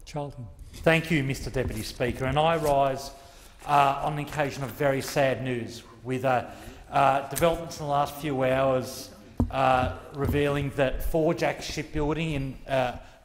Charlton. Thank you, Mr Deputy Speaker. And I rise on the occasion of very sad news, with developments in the last few hours revealing that Forjax Shipbuilding in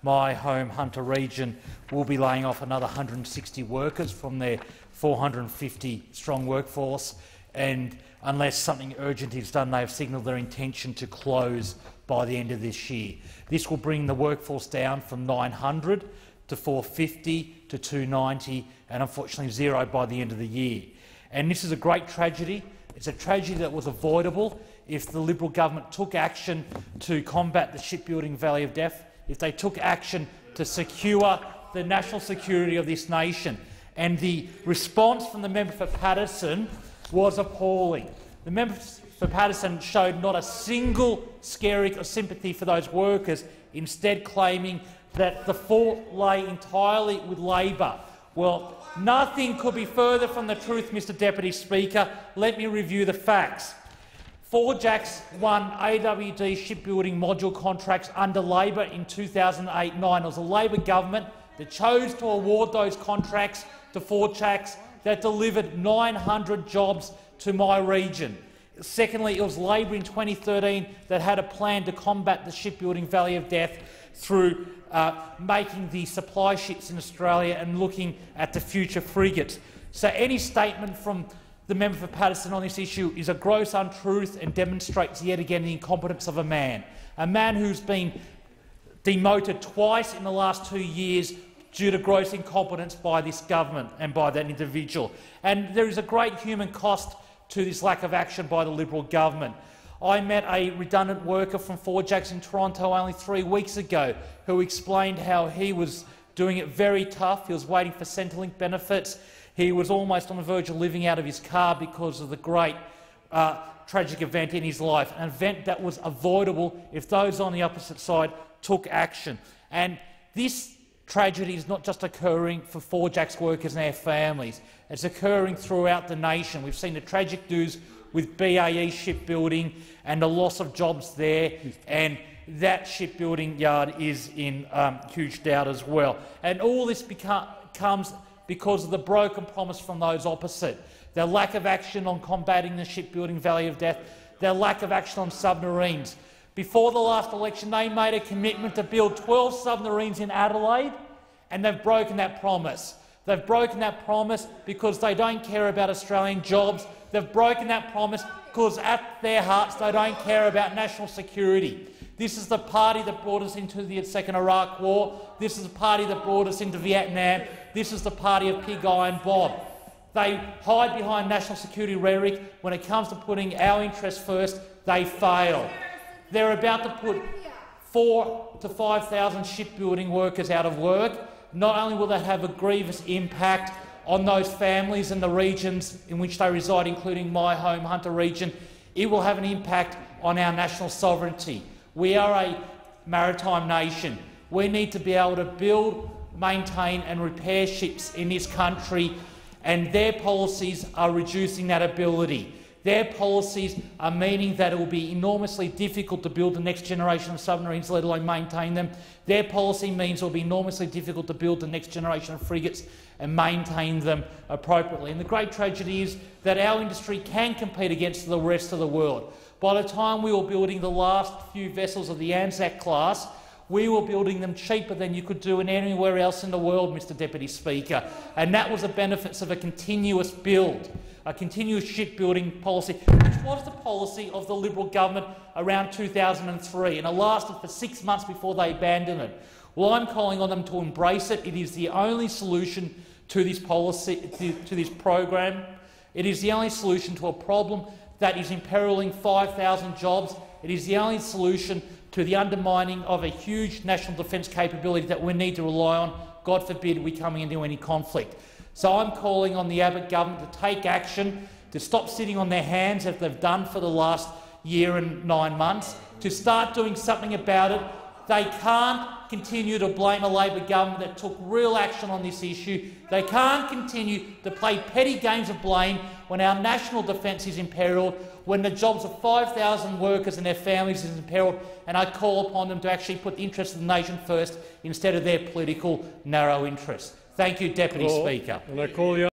my home Hunter region will be laying off another 160 workers from their 450-strong workforce, and unless something urgent is done, they have signalled their intention to close by the end of this year. This will bring the workforce down from 900 to 450 to 290, and unfortunately zero by the end of the year. And this is a great tragedy. It's a tragedy that was avoidable if the Liberal government took action to combat the shipbuilding valley of death, if they took action to secure the national security of this nation. And the response from the member for Paterson was appalling. The member for Paterson showed not a single skerrick of sympathy for those workers, instead claiming that the fault lay entirely with Labor. Well, nothing could be further from the truth, Mr Deputy Speaker. Let me review the facts. Forjax won AWD shipbuilding module contracts under Labor in 2008-9. It was a Labor government that chose to award those contracts to Forjax that delivered 900 jobs to my region. Secondly, it was Labor in 2013 that had a plan to combat the shipbuilding valley of death through making the supply ships in Australia and looking at the future frigates. So any statement from the member for Paterson on this issue is a gross untruth and demonstrates yet again the incompetence of a man who's been demoted twice in the last 2 years due to gross incompetence by this government and by that individual. And there is a great human cost to this lack of action by the Liberal government. I met a redundant worker from Forjax in Toronto only 3 weeks ago who explained how he was doing it very tough. He was waiting for Centrelink benefits. He was almost on the verge of living out of his car because of the great tragic event in his life, an event that was avoidable if those on the opposite side took action. And this tragedy is not just occurring for Forjax workers and their families. It's occurring throughout the nation. We've seen the tragic news with BAE Shipbuilding and the loss of jobs there, and that shipbuilding yard is in huge doubt as well. And all this comes because of the broken promise from those opposite, their lack of action on combating the shipbuilding valley of death, their lack of action on submarines. Before the last election, they made a commitment to build 12 submarines in Adelaide, and they've broken that promise. They've broken that promise because they don't care about Australian jobs. They've broken that promise because at their hearts they don't care about national security. This is the party that brought us into the Second Iraq War. This is the party that brought us into Vietnam. This is the party of Pig Eye and Bob. They hide behind national security rhetoric. When it comes to putting our interests first, they fail. They're about to put 4,000 to 5,000 shipbuilding workers out of work. Not only will that have a grievous impact on those families and the regions in which they reside, including my home Hunter region, it will have an impact on our national sovereignty. We are a maritime nation. We need to be able to build, maintain and repair ships in this country, and their policies are reducing that ability. Their policies are meaning that it will be enormously difficult to build the next generation of submarines, let alone maintain them. Their policy means it will be enormously difficult to build the next generation of frigates and maintain them appropriately. And the great tragedy is that our industry can compete against the rest of the world. By the time we were building the last few vessels of the Anzac class, we were building them cheaper than you could do in anywhere else in the world, Mr Deputy Speaker. And that was the benefits of a continuous build, a continuous shipbuilding policy, which was the policy of the Liberal government around 2003, and it lasted for 6 months before they abandoned it. Well, I'm calling on them to embrace it. It is the only solution to this policy, to this program. It is the only solution to a problem that is imperiling 5,000 jobs. It is the only solution to the undermining of a huge national defence capability that we need to rely on, God forbid we coming into any conflict. So I'm calling on the Abbott government to take action, to stop sitting on their hands as they've done for the last year and 9 months, to start doing something about it. They can't continue to blame a Labor government that took real action on this issue. They can't continue to play petty games of blame when our national defence is imperilled, when the jobs of 5,000 workers and their families is imperilled, and I call upon them to actually put the interests of the nation first instead of their political narrow interests. Thank you, Deputy Speaker.